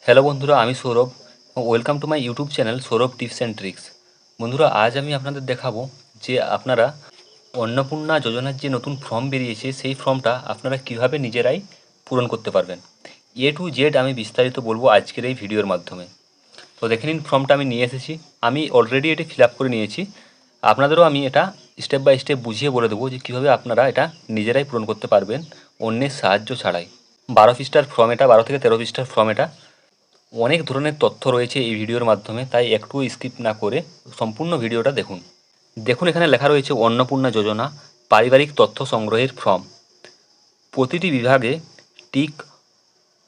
Hello বন্ধুরা, আমি Sourav. Welcome to my YouTube channel Sourav tips and tricks. বন্ধুরা, আজ আমি আপনাদের দেখাবো যে আপনারা অন্নপূর্ণা যোজনার যে নতুন ফর্ম বেরিয়েছে সেই ফর্মটা আপনারা কিভাবে নিজেরাই পূরণ করতে পারবেন। এ টু জেড আমি বিস্তারিত বলবো আজকের এই ভিডিওর মাধ্যমে। তো দেখে নিন, ফর্মটা আমি নিয়ে এসেছি। আমি অলরেডি এটি ফিল আপ করে নিয়েছি। আপনাদেরও আমি এটা স্টেপ বাই স্টেপ বুঝিয়ে বলে দেবো যে কীভাবে আপনারা এটা নিজেরাই পূরণ করতে পারবেন অন্যের সাহায্য ছাড়াই। 12 পৃষ্ঠার ফর্ম এটা, 12 থেকে 13 পৃষ্ঠার ফর্ম এটা। অনেক ধরনের তথ্য রয়েছে এই ভিডিওর মাধ্যমে, তাই একটু স্কিপ না করে সম্পূর্ণ ভিডিওটা দেখুন। দেখুন, এখানে লেখা রয়েছে অন্নপূর্ণা যোজনা পারিবারিক তথ্য সংগ্রহের ফর্ম। প্রতিটি বিভাগে টিক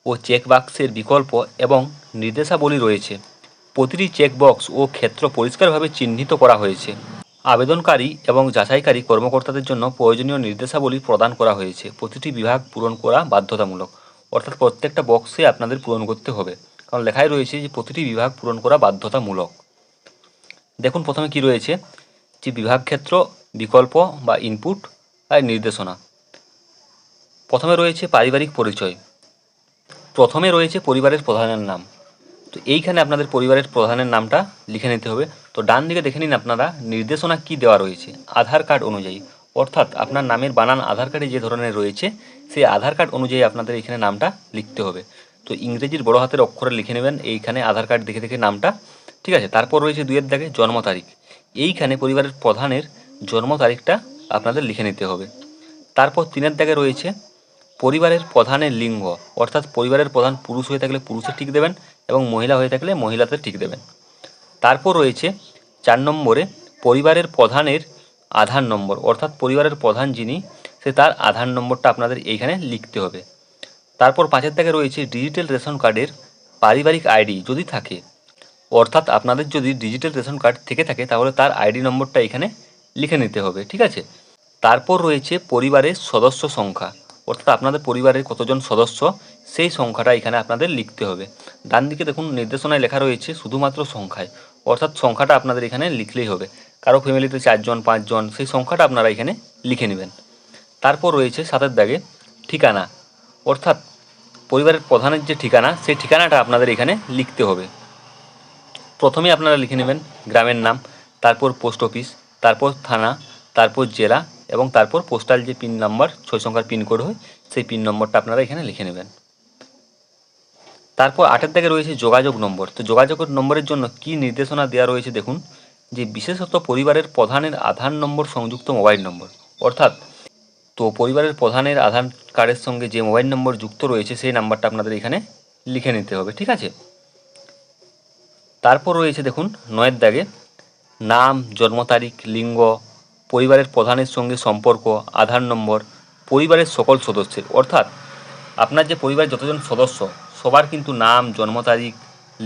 ও চেক বাক্সের বিকল্প এবং নির্দেশাবলী রয়েছে। প্রতিটি চেকবক্স ও ক্ষেত্র পরিষ্কারভাবে চিহ্নিত করা হয়েছে। আবেদনকারী এবং যাচাইকারী কর্মকর্তাদের জন্য প্রয়োজনীয় নির্দেশাবলী প্রদান করা হয়েছে। প্রতিটি বিভাগ পূরণ করা বাধ্যতামূলক, অর্থাৎ প্রত্যেকটা বক্সে আপনাদের পূরণ করতে হবে, কারণ লেখাই রয়েছে যে প্রতিটি বিভাগ পূরণ করা বাধ্যতামূলক। দেখুন প্রথমে কি রয়েছে, যে বিভাগ ক্ষেত্র, বিকল্প বা ইনপুট আর নির্দেশনা। প্রথমে রয়েছে পারিবারিক পরিচয়। প্রথমে রয়েছে পরিবারের প্রধানের নাম। তো এইখানে আপনাদের পরিবারের প্রধানের নামটা লিখে নিতে হবে। তো ডান দিকে দেখে নিন আপনারা নির্দেশনা কি দেওয়া রয়েছে আধার কার্ড অনুযায়ী, অর্থাৎ আপনার নামের বানান আধার কার্ডে যে ধরনের রয়েছে সেই আধার কার্ড অনুযায়ী আপনাদের এখানে নামটা লিখতে হবে। তো ইংরেজির বড় হাতের অক্ষরে লিখে নেবেন এইখানে আধার কার্ড দেখে দেখে নামটা, ঠিক আছে। তারপর রয়েছে 2-এর দাগে জন্ম তারিখ। এইখানে পরিবারের প্রধানের জন্ম তারিখটা আপনাদের লিখে নিতে হবে। তারপর 3-এর দাগে রয়েছে পরিবারের প্রধানের লিঙ্গ, অর্থাৎ পরিবারের প্রধান পুরুষ হয়ে থাকলে পুরুষের ঠিক দেবেন এবং মহিলা হয়ে থাকলে মহিলাদের ঠিক দেবেন। তারপর রয়েছে 4 নম্বরে পরিবারের প্রধানের আধার নম্বর, অর্থাৎ পরিবারের প্রধান যিনি সে তার আধার নম্বরটা আপনাদের এইখানে লিখতে হবে। তারপর 5-এর দাগে রয়েছে ডিজিটাল রেশন কার্ডের পারিবারিক আইডি যদি থাকে, অর্থাৎ আপনাদের যদি ডিজিটাল রেশন কার্ড থেকে থাকে তাহলে তার আইডি নম্বরটা এখানে লিখে নিতে হবে, ঠিক আছে। তারপর রয়েছে পরিবারের সদস্য সংখ্যা, অর্থাৎ আপনাদের পরিবারের কতজন সদস্য সেই সংখ্যাটা এখানে আপনাদের লিখতে হবে। ডান দিকে দেখুন নির্দেশনায় লেখা রয়েছে শুধুমাত্র সংখ্যায়, অর্থাৎ সংখ্যাটা আপনাদের এখানে লিখলেই হবে। কারো ফ্যামিলিতে 4 জন 5 জন সেই সংখ্যাটা আপনারা এখানে লিখে নেবেন। তারপর রয়েছে 7-এর দাগে ঠিকানা, অর্থাৎ পরিবারের প্রধানের যে ঠিকানা সেই ঠিকানাটা আপনাদের এখানে লিখতে হবে। প্রথমে আপনারা লিখে নেবেন গ্রামের নাম, তারপর পোস্ট অফিস, তারপর থানা, তারপর জেলা এবং তারপর পোস্টাল যে পিন নাম্বার 6 সংখ্যার পিনকোড হয় সেই পিন নম্বরটা আপনারা এখানে লিখে নেবেন। তারপর 8-এর দাগে রয়েছে যোগাযোগ নম্বর। তো যোগাযোগের নম্বরের জন্য কি নির্দেশনা দেওয়া রয়েছে দেখুন, যে বিশেষত পরিবারের প্রধানের আধার নম্বর সংযুক্ত মোবাইল নম্বর, অর্থাৎ তো পরিবারের প্রধানের আধার কার্ডের সঙ্গে যে মোবাইল নম্বর যুক্ত রয়েছে সেই নাম্বারটা আপনাদের এখানে লিখে নিতে হবে, ঠিক আছে। তারপর রয়েছে দেখুন 9-এর দাগে নাম, জন্ম তারিখ, লিঙ্গ, পরিবারের প্রধানের সঙ্গে সম্পর্ক, আধার নম্বর, পরিবারের সকল সদস্যের, অর্থাৎ আপনার যে পরিবারের যতজন সদস্য সবার কিন্তু নাম, জন্ম তারিখ,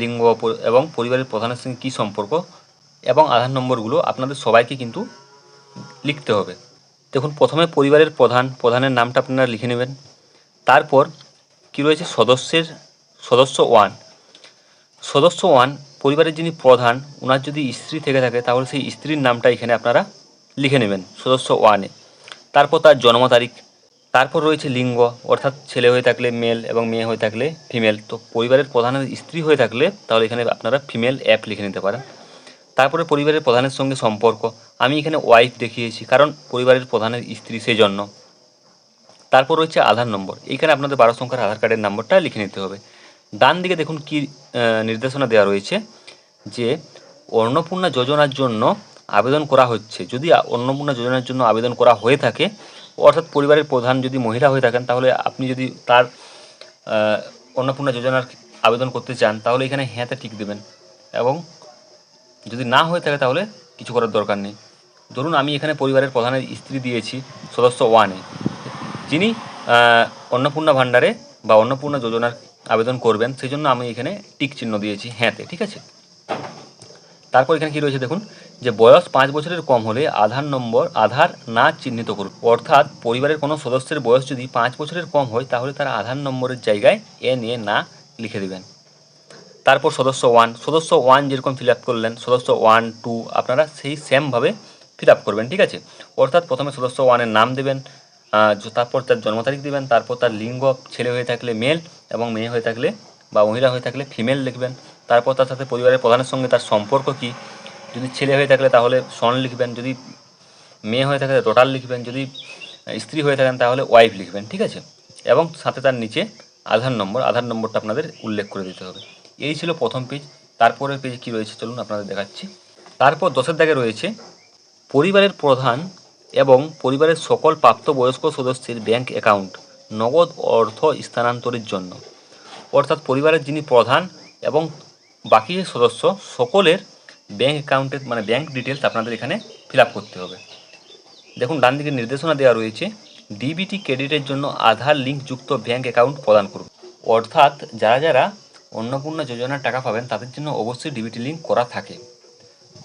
লিঙ্গ এবং পরিবারের প্রধানের সঙ্গে কী সম্পর্ক এবং আধার নম্বরগুলো আপনাদের সবাইকে কিন্তু লিখতে হবে। দেখুন প্রথমে পরিবারের প্রধানের নামটা আপনারা লিখে নেবেন। তারপর কি রয়েছে সদস্য 1। সদস্য 1 পরিবারের যিনি প্রধান ওনার যদি স্ত্রী থেকে থাকে তাহলে সেই স্ত্রীর নামটা এখানে আপনারা লিখে নেবেন সদস্য 1-এ। তারপর তার জন্ম তারিখ। তারপর রয়েছে লিঙ্গ, অর্থাৎ ছেলে হয়ে থাকলে মেল এবং মেয়ে হয়ে থাকলে ফিমেল। তো পরিবারের প্রধানের স্ত্রী হয়ে থাকলে তাহলে এখানে আপনারা ফিমেল অ্যাপ লিখে নিতে পারেন। তারপরে পরিবারের প্রধানের সঙ্গে সম্পর্ক, আমি এখানে ওয়াইফ দেখিয়েছি কারণ পরিবারের প্রধানের স্ত্রী সেই জন্য। তারপর রয়েছে আধার নম্বর, এইখানে আপনাদের 12 সংখ্যার আধার কার্ডের নম্বরটা লিখে নিতে হবে। ডান দিকে দেখুন কি নির্দেশনা দেওয়া রয়েছে, যে অন্নপূর্ণা যোজনার জন্য আবেদন করা হচ্ছে। যদি অন্নপূর্ণা যোজনার জন্য আবেদন করা হয়ে থাকে, অর্থাৎ পরিবারের প্রধান যদি মহিলা হয়ে থাকেন তাহলে আপনি যদি তার অন্নপূর্ণা যোজনার আবেদন করতে চান তাহলে এখানে হ্যাঁতে টিক দেবেন, এবং যদি না হয়ে থাকে তাহলে কিছু করার দরকার নেই। ধরুন আমি এখানে পরিবারের প্রধানের স্ত্রী দিয়েছি সদস্য 1-এ, যিনি অন্নপূর্ণা ভাণ্ডারে বা অন্নপূর্ণা যোজনার আবেদন করবেন, সেই জন্য আমি এখানে টিক চিহ্ন দিয়েছি হ্যাঁতে, ঠিক আছে। তারপর এখানে কী রয়েছে দেখুন, যে বয়স 5 বছরের কম হলে আধার না চিহ্নিত করুন, অর্থাৎ পরিবারের কোনো সদস্যের বয়স যদি 5 বছরের কম হয় তাহলে তার আধার নম্বরের জায়গায় না লিখে দেবেন। তারপর সদস্য 1 যেরকম ফিল আপ করলেন সদস্য 1, 2 আপনারা সেই সেমভাবে ফিল আপ করবেন, ঠিক আছে। অর্থাৎ প্রথমে সদস্য 1-এর নাম দেবেন, তারপর তার জন্ম তারিখ দেবেন, তারপর তার লিঙ্গ, ছেলে হয়ে থাকলে মেল এবং মেয়ে হয়ে থাকলে বা মহিলা হয়ে থাকলে ফিমেল লিখবেন। তারপর তার সাথে পরিবারের প্রধানের সঙ্গে তার সম্পর্ক কী, যদি ছেলে হয়ে থাকলে তাহলে সন লিখবেন, যদি মেয়ে হয়ে থাকে টোটাল লিখবেন, যদি স্ত্রী হয়ে থাকেন তাহলে ওয়াইফ লিখবেন, ঠিক আছে। এবং সাথে তার নিচে আধার নম্বরটা আপনাদের উল্লেখ করে দিতে হবে। এই ছিল প্রথম পেজ। তারপরের পেজে কী রয়েছে চলুন আপনাদের দেখাচ্ছি। তারপর 10 দাগে রয়েছে পরিবারের প্রধান এবং পরিবারের সকল প্রাপ্তবয়স্ক সদস্যের ব্যাংক অ্যাকাউন্ট নগদ অর্থ স্থানান্তরের জন্য। অর্থাৎ পরিবারের যিনি প্রধান এবং বাকি যে সদস্য সকলের ব্যাংক অ্যাকাউন্টের মানে ব্যাংক ডিটেলস আপনাদের এখানে ফিল আপ করতে হবে। দেখুন ডান দিকে নির্দেশনা দেওয়া রয়েছে, ডিবিটি ক্রেডিটের জন্য আধার লিঙ্কযুক্ত ব্যাংক অ্যাকাউন্ট প্রদান করুন। অর্থাৎ যারা যারা অন্নপূর্ণা যোজনার টাকা পাবেন তাদের জন্য অবশ্যই ডিবিটি লিঙ্ক করা থাকে।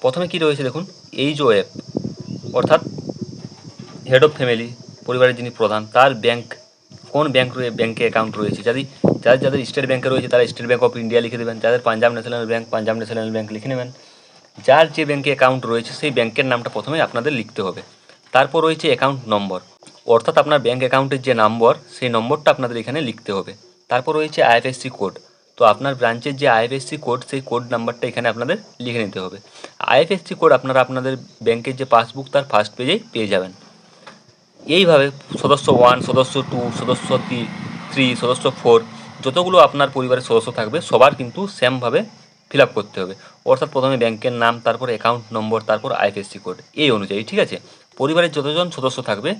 প্রথমে কি রয়েছে দেখুন, এইচওএফ অর্থাৎ হেড অফ ফ্যামিলি, পরিবারের যিনি প্রধান তার ব্যাংক কোন ব্যাংকে অ্যাকাউন্ট রয়েছে। যাদের স্টেট ব্যাংকে রয়েছে তারা স্টেট ব্যাংক অফ ইন্ডিয়া লিখে দেবেন, যাদের পাঞ্জাব ন্যাশনাল ব্যাংক লিখে নেবেন। যার যে ব্যাংকে অ্যাকাউন্ট রয়েছে সেই ব্যাংকের নামটা প্রথমে আপনাদের লিখতে হবে। তারপর রয়েছে অ্যাকাউন্ট নম্বর, অর্থাৎ আপনার ব্যাংক অ্যাকাউন্টের যে নম্বর সেই নম্বরটা আপনাদের এখানে লিখতে হবে। তারপর রয়েছে আইএফএসসি কোড, তো আপনার ব্রাঞ্চের যে আইএফএসসি কোড সেই কোড নাম্বারটা এখানে আপনাদের লিখে নিতে হবে। আইএফএসসি কোড আপনারা আপনাদের ব্যাংকের যে পাসবুক তার ফার্স্ট পেজেই পেয়ে যাবেন। এইভাবে সদস্য 1, সদস্য 2, সদস্য 3, সদস্য 4 যতগুলো আপনার পরিবারের সদস্য থাকবে সবার কিন্তু সেমভাবে ফিল আপ করতে হবে। অর্থাৎ প্রথমে ব্যাংকের নাম, তারপর অ্যাকাউন্ট নম্বর, তারপর আইএফএসসি কোড, এই অনুযায়ী, ঠিক আছে। পরিবারের যতজন সদস্য থাকবে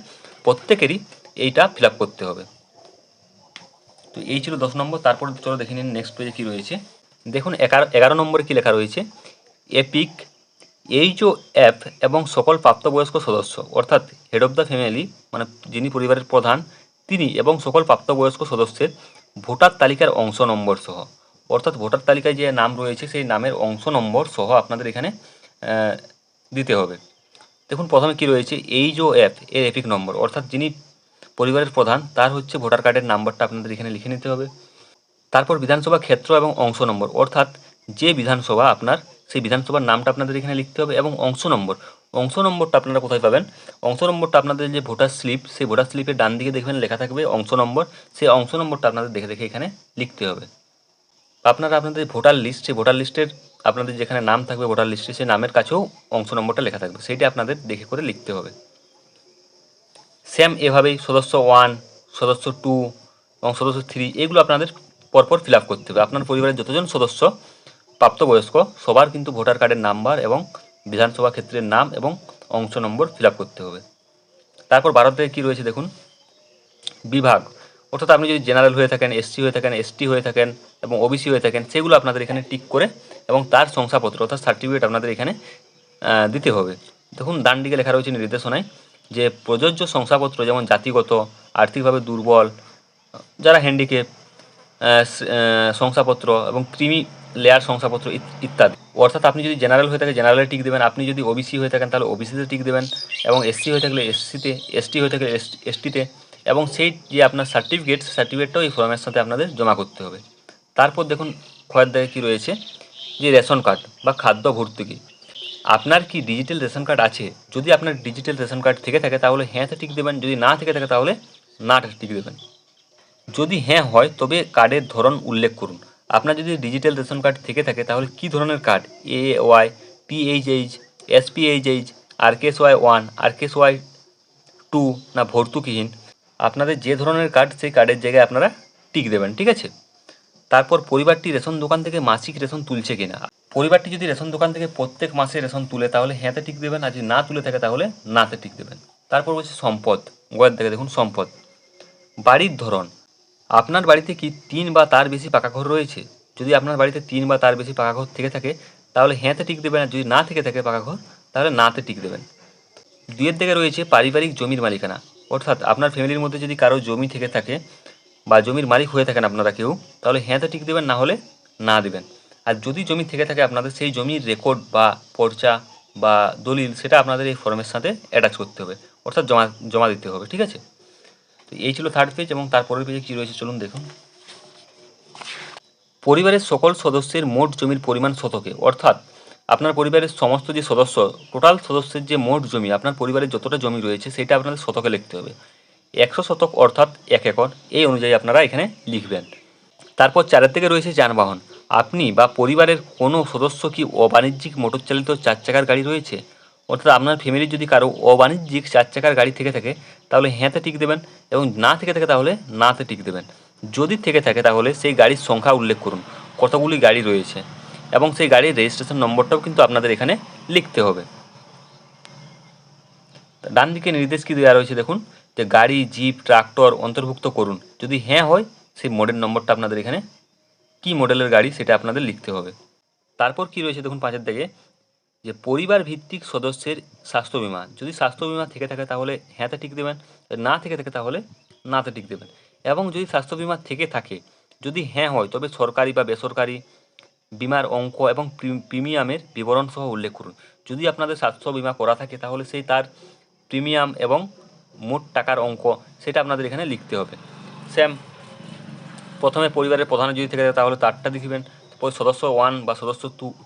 প্রত্যেকেরই এইটা ফিল আপ করতে হবে। তো এই ছিল 10 নম্বর। তারপর চলো দেখে নিন নেক্সট পেজে কী রয়েছে। দেখুন 11 নম্বরে কী লেখা রয়েছে, এপিক এইচওএফ এবং সকল প্রাপ্তবয়স্ক সদস্য, অর্থাৎ হেড অফ দ্য ফ্যামিলি মানে যিনি পরিবারের প্রধান তিনি এবং সকল প্রাপ্তবয়স্ক সদস্যের ভোটার তালিকার অংশ নম্বর সহ, অর্থাৎ ভোটার তালিকায় যে নাম রয়েছে সেই নামের অংশ নম্বর সহ আপনাদের এখানে দিতে হবে। দেখুন প্রথমে কি রয়েছে, এইচওএফ এর এপিক নম্বর, অর্থাৎ যিনি পরিবারের প্রধান তার হচ্ছে ভোটার কার্ডের নাম্বারটা আপনাদের এখানে লিখে নিতে হবে। তারপর বিধানসভা ক্ষেত্র এবং অংশ নম্বর, অর্থাৎ যে বিধানসভা আপনার সেই বিধানসভার নামটা আপনাদের এখানে লিখতে হবে। এবং অংশ নম্বরটা আপনারা কোথায় পাবেন, অংশ নম্বরটা আপনাদের যে ভোটার স্লিপ সেই ভোটার স্লিপের ডান দিকে দেখবেন লেখা থাকবে অংশ নম্বর, সেই অংশ নম্বরটা আপনাদের দেখে দেখে এখানে লিখতে হবে। আপনারা আপনাদের ভোটার লিস্ট, সেই ভোটার লিস্টের আপনাদের যেখানে নাম থাকবে ভোটার লিস্টে সেই নামের কাছেও অংশ নম্বরটা লেখা থাকবে, সেইটা আপনাদের দেখে করে লিখতে হবে। সেম এভাবেই সদস্য 1, সদস্য 2 এবং সদস্য 3 এগুলো আপনাদের পরপর ফিল আপ করতে হবে। আপনার পরিবারের যতজন সদস্য প্রাপ্তবয়স্ক সবার কিন্তু ভোটার কার্ডের নাম্বার এবং বিধানসভা ক্ষেত্রের নাম এবং অংশ নম্বর ফিল আপ করতে হবে। তারপর ভারতে কী রয়েছে দেখুন, বিভাগ, অর্থাৎ আপনি যদি জেনারেল হয়ে থাকেন, এসসি হয়ে থাকেন, এসটি হয়ে থাকেন এবং ওবিসি হয়ে থাকেন সেগুলো আপনাদের এখানে টিক করে এবং তার শংসাপত্র অর্থাৎ সার্টিফিকেট আপনাদের এখানে দিতে হবে। দেখুন ডান দিকে লেখা রয়েছে নির্দেশনায় যে প্রযোজ্য শংসাপত্র যেমন জাতিগত, আর্থিকভাবে দুর্বল, যারা হ্যান্ডিক্যাপ শংসাপত্র এবং ক্রিমি লেয়ার শংসাপত্র ইত্যাদি। অর্থাৎ আপনি যদি জেনারেল হয়ে থাকে জেনারেলে টিক দেবেন, আপনি যদি ওবিসি হয়ে থাকেন তাহলে ওবিসিতে টিক দেবেন এবং এসসি হয়ে থাকলে এসসিতে, এসটি হয়ে থাকলে এসটিতে এবং সেই যে আপনার সার্টিফিকেটটাও এই ফর্মের সাথে আপনাদের জমা করতে হবে। তারপর দেখুন খয়ের দাগে কী রয়েছে, যে রেশন কার্ড বা খাদ্য ভর্তুকি, আপনার কি ডিজিটাল রেশন কার্ড আছে? যদি আপনার ডিজিটাল রেশন কার্ড থেকে থাকে তাহলে হ্যাঁতে টিক দেবেন, যদি না থেকে থাকে তাহলে নাতে টিক দেবেন। যদি হ্যাঁ হয় তবে কার্ডের ধরন উল্লেখ করুন। আপনার যদি ডিজিটাল রেশন কার্ড থেকে থাকে তাহলে কী ধরনের card, AAY, PHH, SPHH, RKSY1, RKSY2 না ভর্তুকিহীন, আপনাদের যে ধরনের কার্ড সেই কার্ডের জায়গায় আপনারা টিক দেবেন, ঠিক আছে। তারপর পরিবারটি রেশন দোকান থেকে মাসিক রেশন তুলছে কিনা, পরিবারটি যদি রেশন দোকান থেকে প্রত্যেক মাসে রেশন তুলে তাহলে হ্যাঁতে টিক দেবেন, আর যদি না তুলে থাকে তাহলে নাতে টিক দেবেন। তারপর হচ্ছে সম্পদ, গোয়ের দিকে দেখুন সম্পদ, বাড়ির ধরন, আপনার বাড়িতে কি 3 বা তার বেশি পাকা ঘর রয়েছে? যদি আপনার বাড়িতে 3 বা তার বেশি পাকা ঘর থেকে থাকে তাহলে হ্যাঁতে টিক দেবেন, আর যদি না থেকে থাকে পাকা ঘর তাহলে নাতে টিক দেবেন। 2 দিকে রয়েছে পারিবারিক জমির মালিকানা, অর্থাৎ আপনার ফ্যামিলির মধ্যে যদি কারো জমি থেকে থাকে বা জমির মালিক হয়ে থাকেন আপনারা কেউ তাহলে হ্যাঁতে টিক দেবেন, না হলে না দেবেন। আর যদি জমি থেকে থাকে আপনাদের সেই জমির রেকর্ড বা পর্চা বা দলিল সেটা আপনাদের এই ফর্মের সাথে অ্যাটাচ করতে হবে, অর্থাৎ জমা দিতে হবে, ঠিক আছে। তো এই ছিল থার্ড পেজ এবং তারপরের পেজে কী রয়েছে চলুন দেখুন। পরিবারের সকল সদস্যের মোট জমির পরিমাণ শতকে, অর্থাৎ আপনার পরিবারের সমস্ত যে সদস্য টোটাল সদস্যের যে মোট জমি আপনার পরিবারের যতটা জমি রয়েছে সেটা আপনাদের শতকে লিখতে হবে। 100 শতক অর্থাৎ 1 একর, এই অনুযায়ী আপনারা এখানে লিখবেন। তারপর 4 থেকে রয়েছে যানবাহন। আপনি বা পরিবারের কোনো সদস্য কি অবাণিজ্যিক মোটর চালিত 4 চাকার গাড়ি রয়েছে? অর্থাৎ আপনার ফ্যামিলির যদি কারো অবাণিজ্যিক 4 চাকার গাড়ি থেকে থাকে তাহলে হ্যাঁতে টিক দেবেন, এবং না থেকে থাকে তাহলে নাতে টিক দেবেন। যদি থেকে থাকে তাহলে সেই গাড়ির সংখ্যা উল্লেখ করুন, কতগুলি গাড়ি রয়েছে, এবং সেই গাড়ির রেজিস্ট্রেশন নম্বরটাও কিন্তু আপনাদের এখানে লিখতে হবে। ডান দিকে নির্দেশ কি দেওয়া রয়েছে দেখুন, যে গাড়ি, জিপ, ট্রাক্টর অন্তর্ভুক্ত করুন। যদি হ্যাঁ হয় সেই মডেল নম্বরটা আপনাদের এখানে কি মডেলের গাড়ি সেটা আপনাদের লিখতে হবে। তারপর কি রয়েছে দেখুন 5 থেকে, যে পরিবার ভিত্তিক সদস্যের স্বাস্থ্য বীমা। যদি স্বাস্থ্য বীমা থেকে থাকে তাহলে হ্যাঁতে টিক দেবেন, না থেকে থাকে তাহলে নাতে টিক দেবেন। এবং যদি স্বাস্থ্য বীমা থেকে থাকে, যদি হ্যাঁ হয় তবে সরকারি বা বেসরকারি বিমার অঙ্ক এবং প্রিমিয়ামের বিবরণ সহ উল্লেখ করুন। যদি আপনাদের স্বাস্থ্য বীমা করা থাকে তাহলে সেই তার প্রিমিয়াম এবং মোট টাকার অঙ্ক সেটা আপনাদের এখানে লিখতে হবে। সেম প্রথমে পরিবারের প্রধান যদি থেকে থাকে তাহলে তারটা লিখবেন, তারপর সদস্য 1 বা সদস্য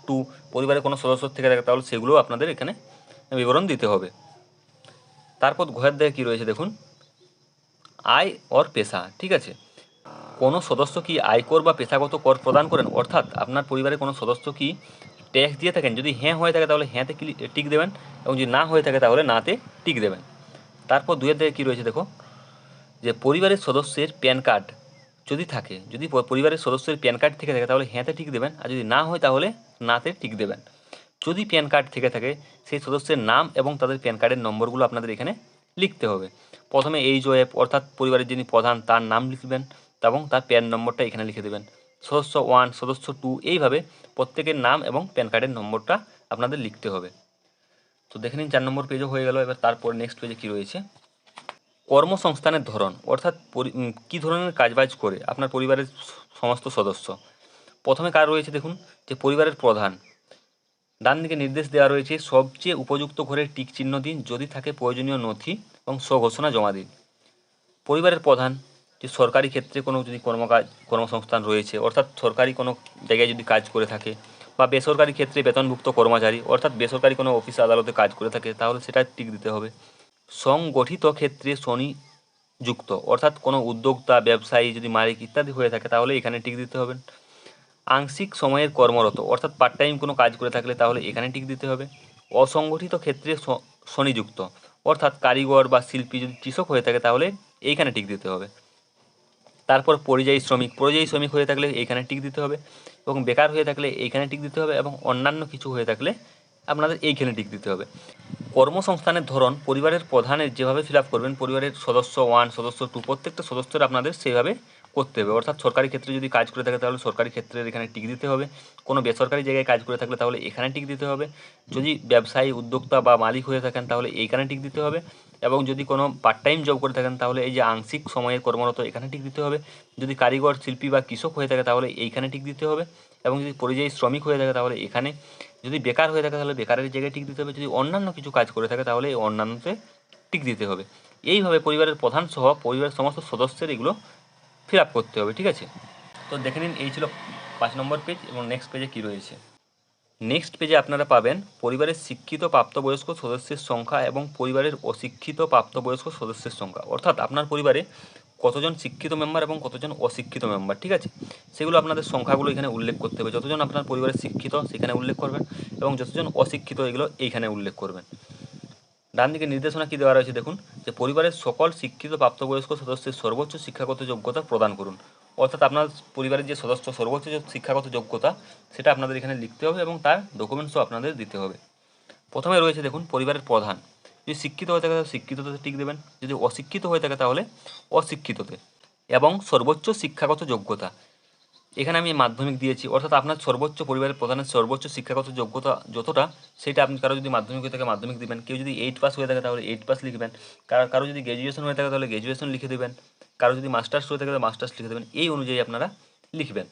2 পরিবারের কোনো সদস্য থেকে থাকে তাহলে সেগুলো আপনাদের এখানে বিবরণ দিতে হবে। তারপর ঘরের দিকে কী রয়েছে দেখুন, আয় ওর পেশা। ঠিক আছে, কোনো সদস্য কি আয়কর বা পেশাগত কর প্রদান করেন? অর্থাৎ আপনার পরিবারের কোনো সদস্য কি ট্যাক্স দিয়ে থাকেন? যদি হ্যাঁ হয়ে থাকে তাহলে হ্যাঁতে টিক দেবেন, এবং যদি না হয়ে থাকে তাহলে নাতে টিক দেবেন। তারপর 2 দিকে কী রয়েছে দেখো, যে পরিবারের সদস্যের প্যান কার্ড যদি থাকে, যদি পরিবারের সদস্যের প্যান কার্ড থেকে থাকে তাহলে হ্যাঁতে টিক দেবেন, আর যদি না হয় তাহলে নাতে টিক দেবেন। যদি প্যান কার্ড থেকে থাকে সেই সদস্যের নাম এবং তাদের প্যান কার্ডের নম্বরগুলো আপনাদের এখানে লিখতে হবে। প্রথমে এইচওএফ অর্থাৎ পরিবারের যিনি প্রধান তার নাম লিখবেন, এবং তার প্যান নম্বরটা এখানে লিখে দেবেন। সদস্য 1, সদস্য 2, এইভাবে প্রত্যেকের নাম এবং প্যান কার্ডের নম্বরটা আপনাদের লিখতে হবে। তো দেখে নিন 4 নম্বর পেজও হয়ে গেল। এবার তারপর নেক্সট পেজে কী রয়েছে, কর্মসংস্থানের ধরন, অর্থাৎ কী ধরনের কাজবাজ করে আপনার পরিবারের সমস্ত সদস্য। প্রথমে কার রয়েছে দেখুন, যে পরিবারের প্রধান। ডান দিকে নির্দেশ দেওয়া রয়েছে, সবচেয়ে উপযুক্ত ঘরে টিক চিহ্ন দিন, যদি থাকে প্রয়োজনীয় নথি এবং স্বঘোষণা জমা দিন। পরিবারের প্রধান, যে সরকারি ক্ষেত্রে কোনো যদি কর্মসংস্থান রয়েছে, অর্থাৎ সরকারি কোনো জায়গায় যদি কাজ করে থাকে, বা বেসরকারি ক্ষেত্রে বেতনভুক্ত কর্মচারী, অর্থাৎ বেসরকারি কোনো অফিস আদালতে কাজ করে থাকে তাহলে সেটা টিক দিতে হবে। সংগঠিত ক্ষেত্রে যুক্ত, অর্থাৎ কোনো উদ্যোক্তা, ব্যবসায়ী যদি মালিক ইত্যাদি হয়ে থাকে তাহলে এখানে টিক দিতে হবে। আংশিক সময়ের কর্মরত, অর্থাৎ পার্ট টাইম কোনো কাজ করে থাকলে তাহলে এখানে টিক দিতে হবে। অসংগঠিত ক্ষেত্রে শনিযুক্ত, অর্থাৎ কারিগর বা শিল্পী যদি কৃষক হয়ে থাকে তাহলে এইখানে টিক দিতে হবে। তারপর পরিযায়ী শ্রমিক হয়ে থাকলে এইখানে টিক দিতে হবে, এবং বেকার হয়ে থাকলে এইখানে টিক দিতে হবে, এবং অন্যান্য কিছু হয়ে থাকলে আপনাদের এইখানে টিক দিতে হবে। কর্মসংস্থানের ধরন পরিবারের প্রধানের যেভাবে ফিল আপ করবেন, পরিবারের সদস্য 1, সদস্য 2 প্রত্যেকটা সদস্যের আপনাদের সেইভাবে করতে হবে। অর্থাৎ সরকারি ক্ষেত্রে যদি কাজ করে থাকে তাহলে সরকারি ক্ষেত্রের এখানে টিক দিতে হবে, কোনো বেসরকারি জায়গায় কাজ করে থাকলে তাহলে এখানে টিক দিতে হবে, যদি ব্যবসায়ী, উদ্যোক্তা বা মালিক হয়ে থাকেন তাহলে এইখানে টিক দিতে হবে, এবং যদি কোনো পার্ট টাইম জব করে থাকেন তাহলে এই যে আংশিক সময়ের কর্মরত এখানে টিক দিতে হবে, যদি কারিগর, শিল্পী বা কৃষক হয়ে থাকে তাহলে এইখানে টিক দিতে হবে, এবং যদি পরিযায়ী শ্রমিক হয়ে থাকে তাহলে এখানে, যদি বেকার হয়ে থাকে তাহলে বেকারের জায়গায় টিক দিতে হবে, যদি অন্যান্য কিছু কাজ করে থাকে তাহলে এই অন্যান্যতে টিক দিতে হবে। এইভাবে পরিবারের প্রধান সহ পরিবারের সমস্ত সদস্যের এগুলো ফিল আপ করতে হবে। ঠিক আছে, তো দেখে নিন এই ছিল 5 নম্বর পেজ, এবং নেক্সট পেজে কী রয়েছে। নেক্সট পেজে আপনারা পাবেন পরিবারের শিক্ষিত প্রাপ্তবয়স্ক সদস্যের সংখ্যা এবং পরিবারের অশিক্ষিত প্রাপ্তবয়স্ক সদস্যের সংখ্যা, অর্থাৎ আপনার পরিবারে কতজন শিক্ষিত মেম্বার এবং কতজন অশিক্ষিত মেম্বার। ঠিক আছে, সেগুলো আপনাদের সংখ্যাগুলো এখানে উল্লেখ করতে হবে। যতজন আপনার পরিবারে শিক্ষিত সেখানে উল্লেখ করবেন, এবং যতজন অশিক্ষিত এগুলো এইখানে উল্লেখ করবেন। ডান দিকে নির্দেশনা কী দেওয়া রয়েছে দেখুন, যে পরিবারের সকল শিক্ষিত প্রাপ্তবয়স্ক সদস্যের সর্বোচ্চ শিক্ষাগত যোগ্যতা প্রদান করুন। অর্থাৎ আপনার পরিবারের যে সদস্য সর্বোচ্চ যে শিক্ষাগত যোগ্যতা সেটা আপনাদের এখানে লিখতে হবে, এবং তার ডকুমেন্টসও আপনাদের দিতে হবে। প্রথমে রয়েছে দেখুন পরিবারের প্রধান, যদি শিক্ষিত হয়ে থাকে তাহলে শিক্ষিততে টিক দেবেন, যদি অশিক্ষিত হয়ে থাকে তাহলে অশিক্ষিততে, এবং সর্বোচ্চ শিক্ষাগত যোগ্যতা এখানে আমি মাধ্যমিক দিয়েছি, অর্থাৎ আপনার সর্বোচ্চ পরিবারের প্রধানের সর্বোচ্চ শিক্ষাগত যোগ্যতা যতটা সেটা আপনি, কারো যদি মাধ্যমিক হয়ে থাকে মাধ্যমিক দিবেন, কেউ যদি 8 পাস হয়ে থাকে তাহলে 8 পাস লিখবেন, কারো যদি গ্র্যাজুয়েশন হয়ে থাকে তাহলে গ্র্যাজুয়েশন লিখে দেবেন, কারো যদি মাস্টার্স হয়ে থাকে তাহলে মাস্টার্স লিখে দেবেন, এই অনুযায়ী আপনারা লিখবেন।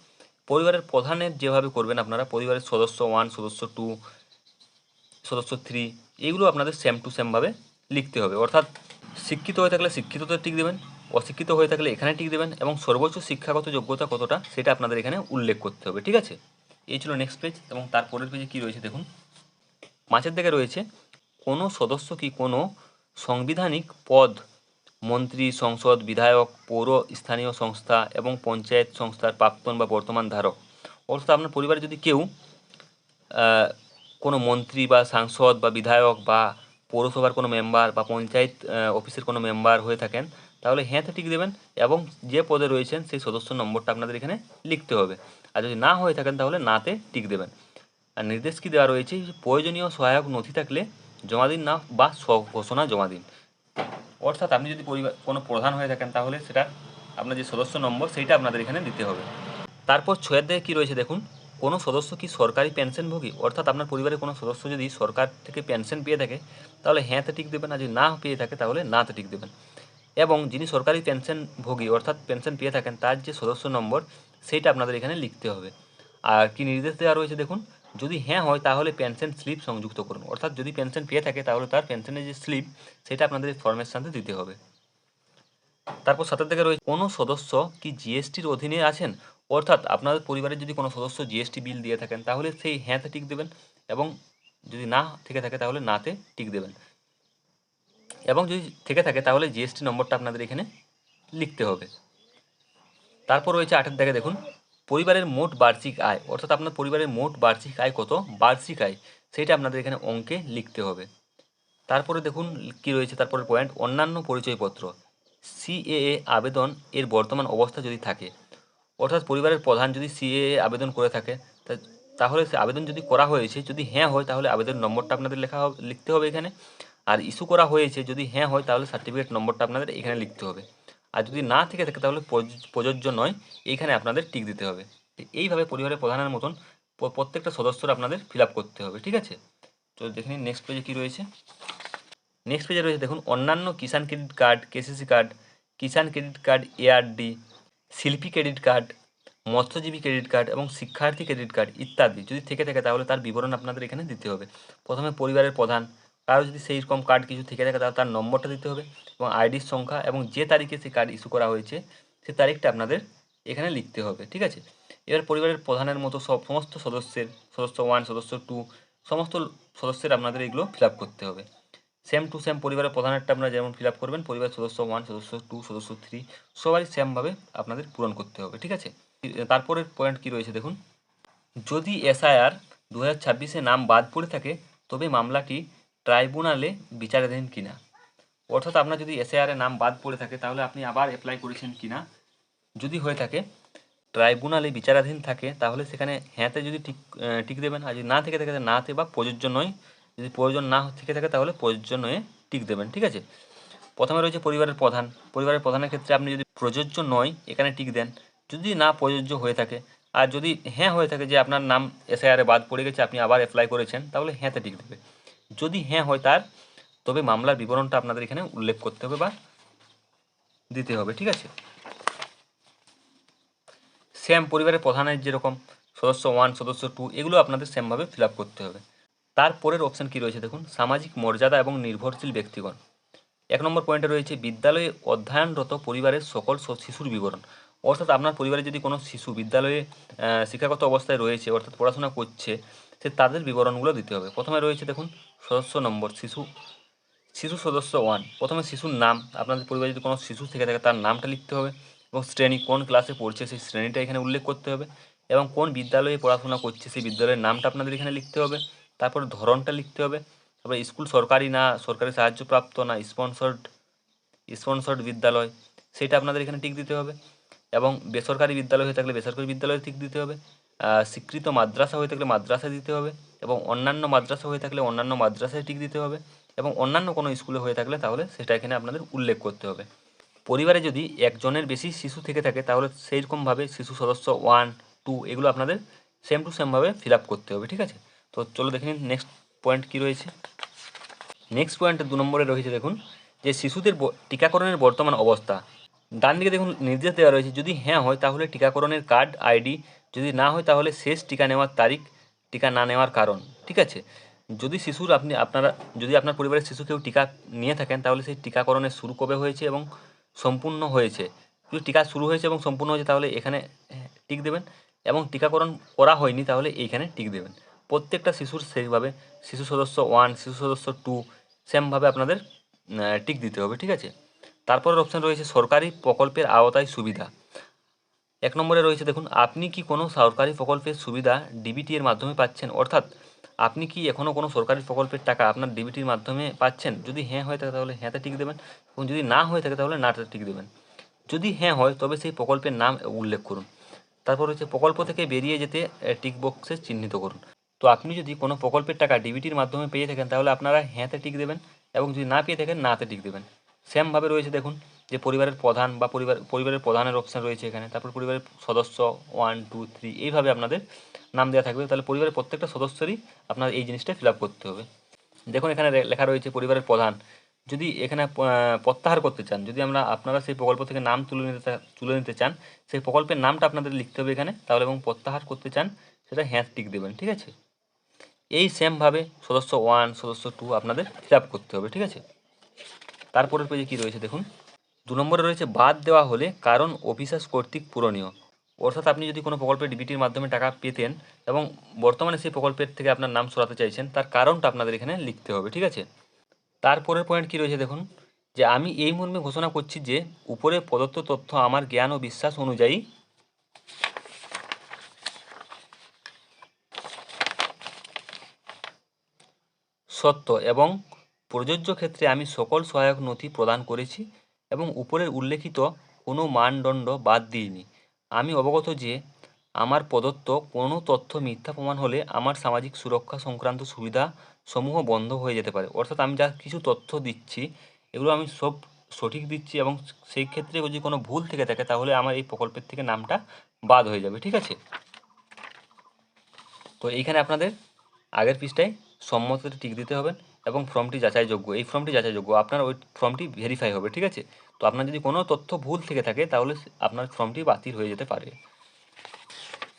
পরিবারের প্রধানের যেভাবে করবেন আপনারা, পরিবারের সদস্য 1, সদস্য 2, সদস্য 3 এইগুলো আপনাদের সেম টু সেমভাবে লিখতে হবে। অর্থাৎ শিক্ষিত হয়ে থাকলে শিক্ষিততে টিক দেবেন, অশিক্ষিত হয়ে থাকলে এখানে টিক দেবেন, এবং সর্বোচ্চ শিক্ষাগত যোগ্যতা কতটা সেটা আপনাদের এখানে উল্লেখ করতে হবে। ঠিক আছে, এই ছিল নেক্সট পেজ, এবং তারপরের পেজে কী রয়েছে দেখুন, মাঝের দিকে রয়েছে কোনো সদস্য কি কোনো সাংবিধানিক পদ মন্ত্রী, সংসদ, বিধায়ক, পৌর স্থানীয় সংস্থা এবং পঞ্চায়েত সংস্থার প্রাক্তন বা বর্তমান ধারক। অর্থাৎ আপনার পরিবারে যদি কেউ কোনো মন্ত্রী বা সাংসদ বা বিধায়ক বা পৌরসভার কোনো মেম্বার বা পঞ্চায়েত অফিসের কোনো মেম্বার হয়ে থাকেন, তাহলে হ্যাঁতে টিক দেবেন এবং যে পদে রয়েছেন সেই সদস্য নম্বরটা আপনাদের এখানে লিখতে হবে। আর যদি না হয়ে থাকেন তাহলে নাতে টিক দেবেন। আর নির্দেশ কি দেওয়া রয়েছে, প্রয়োজনীয় সহায়ক নথি থাকলে জমা দিন না বা স্বঘোষণা জমা দিন। অর্থাৎ আপনি যদি পরিবার কোনো প্রধান হয়ে থাকেন তাহলে সেটা আপনার যে সদস্য নম্বর সেইটা আপনাদের এখানে দিতে হবে। তারপর 6 দিকে কী রয়েছে দেখুন, কোনো সদস্য কি সরকারি পেনশনভোগী? অর্থাৎ আপনার পরিবারের কোনো সদস্য যদি সরকার থেকে পেনশন পেয়ে থাকে তাহলে হ্যাঁতে টিক দেবেন, আর যদি না পেয়ে থাকে তাহলে নাতে টিক দেবেন। এবং যিনি সরকারি পেনশনভোগী অর্থাৎ পেনশন পেয়ে থাকেন তার যে সদস্য নম্বর সেইটা আপনাদের এখানে লিখতে হবে। আর কি নির্দেশ দেওয়া রয়েছে দেখুন, যদি হ্যাঁ হয় তাহলে পেনশন স্লিপ সংযুক্ত করুন। অর্থাৎ যদি পেনশন পেয়ে থাকে তাহলে তার পেনশনের যে স্লিপ সেটা আপনাদের ফর্মের সাথে দিতে হবে। তারপর 7 দিকে রয়েছে, কোনো সদস্য কি জিএসটির অধীনে আছেন? অর্থাৎ আপনাদের পরিবারের যদি কোনো সদস্য জিএসটি বিল দিয়ে থাকেন তাহলে সেই হ্যাঁতে টিক দেবেন এবং যদি না থেকে থাকে তাহলে নাতে টিক দেবেন। এবং যদি থেকে থাকে তাহলে জিএসটি নম্বরটা আপনাদের এখানে লিখতে হবে। তারপর রয়েছে 8 দিকে দেখুন, পরিবারের মোট বার্ষিক আয়। অর্থাৎ আপনার পরিবারের মোট বার্ষিক আয় কত, বার্ষিক আয় সেইটা আপনাদের এখানে অঙ্কে লিখতে হবে। তারপরে দেখুন কি রয়েছে তারপরের পয়েন্ট, অন্যান্য পরিচয়পত্র। সিএএ আবেদন এর বর্তমান অবস্থা যদি থাকে, অর্থাৎ পরিবারের প্রধান যদি সিএএ আবেদন করে থাকে তাহলে সে আবেদন যদি করা হয়েছে, যদি হ্যাঁ হয় তাহলে আবেদন নম্বরটা আপনাদের লিখতে হবে এখানে। আর ইস্যু করা হয়েছে যদি হ্যাঁ হয় তাহলে সার্টিফিকেট নম্বরটা আপনাদের এখানে লিখতে হবে। আর যদি না থেকে থাকে তাহলে প্রযোজ্য নয়, এইখানে আপনাদের টিক দিতে হবে। এইভাবে পরিবারের প্রধানের মতন প্রত্যেকটা সদস্যরা আপনাদের ফিল আপ করতে হবে, ঠিক আছে? তো দেখে নিন নেক্সট পেজে কী রয়েছে। নেক্সট পেজে রয়েছে দেখুন, অন্যান্য কিষাণ ক্রেডিট কার্ড, কেসিসি কার্ড, কিষাণ ক্রেডিট কার্ড এআরডি, শিল্পী ক্রেডিট কার্ড, মৎস্যজীবী ক্রেডিট কার্ড এবং শিক্ষার্থী ক্রেডিট কার্ড ইত্যাদি যদি থেকে থাকে তাহলে তার বিবরণ আপনাদের এখানে দিতে হবে। প্রথমে পরিবারের প্রধান, কারো যদি সেই রকম কার্ড কিছু থেকে থাকে তাহলে তার নম্বরটা দিতে হবে এবং আইডির সংখ্যা এবং যে তারিখে সেই কার্ড ইস্যু করা হয়েছে সেই তারিখটা আপনাদের এখানে লিখতে হবে, ঠিক আছে? এবার পরিবারের প্রধানের মতো সমস্ত সদস্যের, সদস্য 1, সদস্য 2, সমস্ত সদস্যের আপনাদের এগুলো ফিল আপ করতে হবে। সেম টু সেম পরিবারের প্রধানেরটা আপনারা যেমন ফিল আপ করবেন, পরিবারের সদস্য 1, সদস্য 2, সদস্য 3 সবাই সেমভাবে আপনাদের পূরণ করতে হবে, ঠিক আছে? তারপরের পয়েন্ট কি রয়েছে দেখুন, যদি এসআইআর 2026-এ নাম বাদ পড়ে থাকে তবে মামলাটি ট্রাইব্যুনালে বিচারাধীন কিনা। অর্থাৎ আপনার যদি এসআইআর নাম বাদ পড়ে থাকে তাহলে আপনি আবার অ্যাপ্লাই করেছেন কিনা, যদি হয়ে থাকে ট্রাইব্যুনালে বিচারাধীন থাকে তাহলে সেখানে হ্যাঁতে যদি টিক দেবেন, আর যদি না থেকে থাকে নাতে বা প্রযোজ্য নয়, যদি প্রয়োজন না থেকে থাকে তাহলে প্রযোজ্য নয়ে টিক দেবেন, ঠিক আছে? প্রথমে রয়েছে পরিবারের প্রধান। পরিবারের প্রধানের ক্ষেত্রে আপনি যদি প্রযোজ্য নয় এখানে টিক দেন, যদি না প্রযোজ্য হয়ে থাকে। আর যদি হ্যাঁ হয়ে থাকে যে আপনার নাম এসআইআরে বাদ পড়ে গেছে আপনি আবার অ্যাপ্লাই করেছেন তাহলে হ্যাঁতে টিক দেবে। যদি হ্যাঁ হয় তার, তবে মামলার বিবরণটা আপনাদের এখানে উল্লেখ করতে হবে বা দিতে হবে, ঠিক আছে? সেম পরিবারের প্রধানের যেরকম সদস্য 1, সদস্য 2 এগুলো আপনাদের সেমভাবে ফিল আপ করতে হবে। তারপরের অপশান কী রয়েছে দেখুন, সামাজিক মর্যাদা এবং নির্ভরশীল ব্যক্তিগণ। 1 নম্বর পয়েন্টে রয়েছে বিদ্যালয়ে অধ্যয়নরত পরিবারের সকল শিশুর বিবরণ। অর্থাৎ আপনার পরিবারে যদি কোনো শিশু বিদ্যালয়ে শিক্ষাগত অবস্থায় রয়েছে অর্থাৎ পড়াশোনা করছে, সে তাদের বিবরণগুলো দিতে হবে। প্রথমে রয়েছে দেখুন সদস্য নম্বর, শিশু সদস্য 1, প্রথমে শিশুর নাম, আপনাদের পরিবারে যদি কোনো শিশু থেকে থাকে তার নামটা লিখতে হবে এবং শ্রেণী, কোন ক্লাসে পড়ছে সেই শ্রেণীটা এখানে উল্লেখ করতে হবে এবং কোন বিদ্যালয়ে পড়াশোনা করছে সেই বিদ্যালয়ের নামটা আপনাদের এখানে লিখতে হবে। তারপরে ধরনটা লিখতে হবে। তারপরে স্কুল সরকারি না সরকারি সাহায্যপ্রাপ্ত না স্পন্সর্ড বিদ্যালয় সেটা আপনাদের এখানে টিক দিতে হবে এবং বেসরকারি বিদ্যালয় হয়ে থাকলে বেসরকারি বিদ্যালয়ে টিক দিতে হবে। স্বীকৃত মাদ্রাসা হয়ে থাকলে মাদ্রাসায় দিতে হবে এবং অন্যান্য মাদ্রাসা হয়ে থাকলে অন্যান্য মাদ্রাসায় টিক দিতে হবে এবং অন্যান্য কোনো স্কুলে হয়ে থাকলে তাহলে সেটা এখানে আপনাদের উল্লেখ করতে হবে। পরিবারে যদি একজনের বেশি শিশু থেকে থাকে তাহলে সেইরকমভাবে শিশু সদস্য 1, 2 এগুলো আপনাদের সেম টু সেমভাবে ফিল আপ করতে হবে, ঠিক আছে? তো চলো দেখে নিন নেক্সট পয়েন্ট কী রয়েছে। নেক্সট পয়েন্টে 2 নম্বরে রয়েছে দেখুন যে শিশুদের টিকাকরণের বর্তমান অবস্থা। ডান দিকে দেখুন নির্দেশ দেওয়া রয়েছে, যদি হ্যাঁ হয় তাহলে টিকাকরণের কার্ড আইডি, যদি না হয় তাহলে শেষ টিকা নেওয়ার তারিখ, টিকা না নেওয়ার কারণ, ঠিক আছে? যদি যদি আপনার পরিবারের শিশু কেউ টিকা নিয়ে থাকেন তাহলে সেই টিকাকরণের শুরু কবে হয়েছে এবং সম্পূর্ণ হয়েছে। যদি টিকা শুরু হয়েছে এবং সম্পূর্ণ হয়েছে তাহলে এখানে টিক দেবেন এবং টিকাকরণ করা হয়নি তাহলে এইখানে টিক দেবেন। প্রত্যেকটা শিশুর সেইভাবে শিশু সদস্য 1, শিশু সদস্য 2 সেমভাবে আপনাদের টিক দিতে হবে, ঠিক আছে? তারপরের অপশান রয়েছে সরকারি প্রকল্পের আওতায় সুবিধা। 1 নম্বরে রয়েছে দেখুন, আপনি কি কোনো সরকারি প্রকল্পের সুবিধা ডিবিটি এর মাধ্যমে পাচ্ছেন? অর্থাৎ আপনি কি এখনও কোনো সরকারি প্রকল্পের টাকা আপনার ডিবিটির মাধ্যমে পাচ্ছেন? যদি হ্যাঁ হয়ে থাকে তাহলে হ্যাঁতে টিক দেবেন, এবং যদি না হয়ে থাকে তাহলে নাতে টিক দেবেন। যদি হ্যাঁ হয় তবে সেই প্রকল্পের নাম উল্লেখ করুন। তারপর হচ্ছে প্রকল্প থেকে বেরিয়ে যেতে টিক বক্সে চিহ্নিত করুন। তো আপনি যদি কোনো প্রকল্পের টাকা ডিবিটির মাধ্যমে পেয়ে থাকেন তাহলে আপনারা হ্যাঁতে টিক দেবেন, এবং যদি না পেয়ে থাকেন নাতে টিক দেবেন। সেমভাবে রয়েছে দেখুন যে পরিবারের প্রধান বা পরিবারের প্রধানের অপশান রয়েছে এখানে। তারপর পরিবারের সদস্য 1 2 3 এইভাবে আপনাদের নাম দেওয়া থাকবে। তাহলে পরিবারের প্রত্যেকটা সদস্যরই আপনার এই জিনিসটা ফিল আপ করতে হবে। দেখুন এখানে লেখা রয়েছে পরিবারের প্রধান। যদি এখানে প্রত্যাহার করতে চান, যদি আপনারা সেই প্রকল্প থেকে নাম তুলে নিতে চান, সেই প্রকল্পের নামটা আপনাদের লিখতে হবে এখানে তাহলে, এবং প্রত্যাহার করতে চান সেটা হ্যাঁ টিক দেবেন, ঠিক আছে। এই সেমভাবে সদস্য 1 সদস্য 2 আপনাদের ফিল আপ করতে হবে, ঠিক আছে। তারপরের পেজে কী রয়েছে দেখুন, 2 নম্বরে রয়েছে বাদ দেওয়া হলে কারণ অফিসার কর্তৃক পূরণীয়। অর্থাৎ আপনি যদি কোনো প্রকল্পের ডিবিটির মাধ্যমে টাকা পেতেন এবং বর্তমানে সেই প্রকল্পের থেকে আপনার নাম সরাতে চাইছেন, তার কারণটা আপনাদের এখানে লিখতে হবে, ঠিক আছে। তারপরের পয়েন্ট কী রয়েছে দেখুন, যে আমি এই মর্মে ঘোষণা করছি যে উপরে প্রদত্ত তথ্য আমার জ্ঞান ও বিশ্বাস অনুযায়ী সত্য এবং প্রযোজ্য ক্ষেত্রে আমি সকল সহায়ক নথি প্রদান করেছি এবং উপরের উল্লেখিত কোনো মানদণ্ড বাদ দিইনি। আমি অবগত যে আমার প্রদত্ত কোনো তথ্য মিথ্যা প্রমাণ হলে আমার সামাজিক সুরক্ষা সংক্রান্ত সুবিধা সমূহ বন্ধ হয়ে যেতে পারে। অর্থাৎ আমি যা কিছু তথ্য দিচ্ছি এগুলো আমি সব সঠিক দিচ্ছি, এবং সেই ক্ষেত্রে যদি কোনো ভুল থেকে থাকে তাহলে আমার এই প্রকল্পের থেকে নামটা বাদ হয়ে যাবে, ঠিক আছে। তো এইখানে আপনাদের আগের পৃষ্ঠায় সম্মতিতে টিক দিতে হবে, এবং ফর্মটি যাচাইযোগ্য, এই ফর্মটি যাচাইযোগ্য, আপনার ওই ফর্মটি ভেরিফাই হবে, ঠিক আছে। তো আপনার যদি কোনো তথ্য ভুল থেকে থাকে তাহলে আপনার ফর্মটি বাতিল হয়ে যেতে পারে।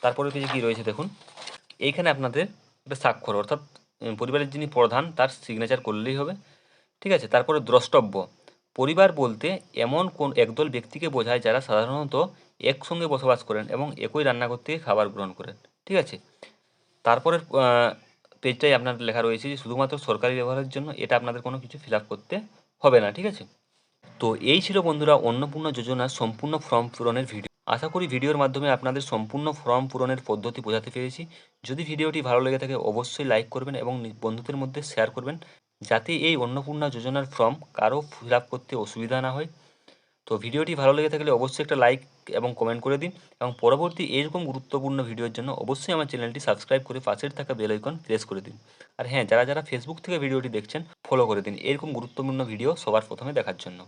তারপরে পেজে কী রয়েছে দেখুন, এইখানে আপনাদের একটা স্বাক্ষর, অর্থাৎ পরিবারের যিনি প্রধান তার সিগনেচার করলেই হবে, ঠিক আছে। তারপরে দ্রষ্টব্য, পরিবার বলতে এমন কোন একদল ব্যক্তিকে বোঝায় যারা সাধারণত একসঙ্গে বসবাস করেন এবং একই রান্নাঘর থেকে খাবার গ্রহণ করেন, ঠিক আছে। তারপরের পেজটাই আপনার লেখা রয়েছে যে শুধুমাত্র সরকারি ব্যবহারের জন্য, এটা আপনাদের কোনো কিছু ফিল আপ করতে হবে না, ঠিক আছে। তো এই ছিল বন্ধুরা অন্নপূর্ণা যোজনার সম্পূর্ণ ফর্ম পূরণের ভিডিও। আশা করি ভিডিওর মাধ্যমে আপনাদের সম্পূর্ণ ফর্ম পূরণের পদ্ধতি বোঝাতে পেরেছি। যদি ভিডিওটি ভালো লেগে থাকে অবশ্যই লাইক করবেন এবং বন্ধুদের মধ্যে শেয়ার করবেন, যাতে এই অন্নপূর্ণা যোজনার ফর্ম কারো ফিল আপ করতে অসুবিধা না হয়। তো ভিডিওটি ভালো লেগে থাকলে অবশ্যই একটা লাইক এবং কমেন্ট করে দিন, এবং পরবর্তী এরকম গুরুত্বপূর্ণ ভিডিওর জন্য অবশ্যই আমার চ্যানেলটি সাবস্ক্রাইব করে পাশের থাকা বেল আইকন প্রেস করে দিন। আর হ্যাঁ, যারা ফেসবুক থেকে ভিডিওটি দেখছেন ফলো করে দিন এরকম গুরুত্বপূর্ণ ভিডিও সবার প্রথমে দেখার জন্য।